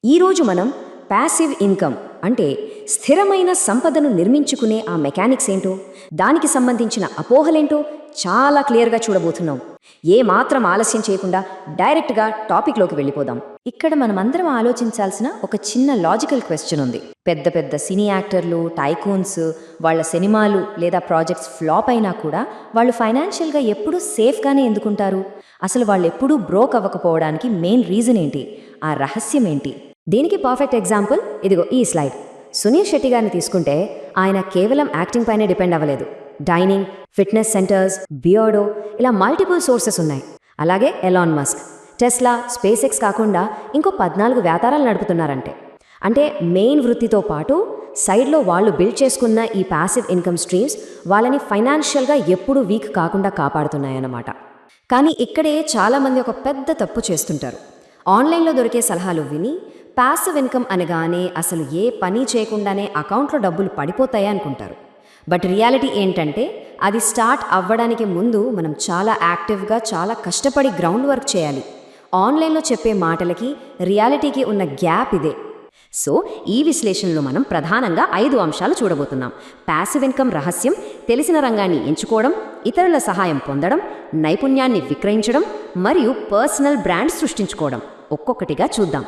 ఈరోజు మనం passive income అంటే స్థిరమైన సంపదను నిర్మించుకునే ఆ మెకానిక్స్ ఏంటో, దానికి సంబంధించిన అపోహలేంటో చాలా క్లియర్గా చూడబోతున్నాం. ఏ మాత్రం ఆలస్యం చేయకుండా డైరెక్ట్గా టాపిక్లోకి వెళ్ళిపోదాం. ఇక్కడ మనమందరం ఆలోచించాల్సిన ఒక చిన్న లాజికల్ క్వశ్చన్ ఉంది. పెద్ద పెద్ద సినీ యాక్టర్లు, టైకూన్స్, వాళ్ళ సినిమాలు లేదా ప్రాజెక్ట్స్ ఫ్లాప్ అయినా కూడా వాళ్ళు ఫైనాన్షియల్గా ఎప్పుడూ సేఫ్గానే ఎందుకుంటారు? అసలు వాళ్ళు ఎప్పుడూ బ్రోక్ అవ్వకపోవడానికి మెయిన్ రీజన్ ఏంటి? ఆ రహస్యం ఏంటి? దీనికి పర్ఫెక్ట్ ఎగ్జాంపుల్ ఇదిగో ఈ స్లైడ్. సునీల్ శెట్టి గారిని తీసుకుంటే ఆయన కేవలం యాక్టింగ్ పైనే డిపెండ్ అవ్వలేదు. డైనింగ్, ఫిట్నెస్ సెంటర్స్, బియర్డో ఇలా మల్టిపుల్ సోర్సెస్ ఉన్నాయి. అలాగే Elon Musk, Tesla, space X కాకుండా ఇంకో 14 వ్యాపారాలు నడుపుతున్నారంటే. అంటే మెయిన్ వృత్తితో పాటు సైడ్లో వాళ్ళు బిల్డ్ చేసుకున్న ఈ ప్యాసివ్ ఇన్కమ్ స్ట్రీమ్స్ వాళ్ళని ఫైనాన్షియల్గా ఎప్పుడూ వీక్ కాకుండా కాపాడుతున్నాయన్నమాట. కానీ ఇక్కడే చాలామంది ఒక పెద్ద తప్పు చేస్తుంటారు. ఆన్లైన్లో దొరికే సలహాలు విని ప్యాసివ్ ఇన్కమ్ అనగానే అసలు ఏ పని చేయకుండానే అకౌంట్లో డబ్బులు పడిపోతాయి అనుకుంటారు. బట్ రియాలిటీ ఏంటంటే అది స్టార్ట్ అవ్వడానికి ముందు మనం చాలా యాక్టివ్గా, చాలా కష్టపడి గ్రౌండ్ వర్క్ చేయాలి. ఆన్లైన్లో చెప్పే మాటలకి రియాలిటీకి ఉన్న గ్యాప్ ఇదే. సో ఈ విశ్లేషణలో మనం ప్రధానంగా 5 అంశాలు చూడబోతున్నాం. ప్యాసివ్ ఇన్కమ్ రహస్యం, తెలిసిన రంగాన్ని ఎంచుకోవడం, ఇతరుల సహాయం పొందడం, నైపుణ్యాన్ని విక్రయించడం మరియు పర్సనల్ బ్రాండ్ సృష్టించుకోవడం. ఒక్కొక్కటిగా చూద్దాం.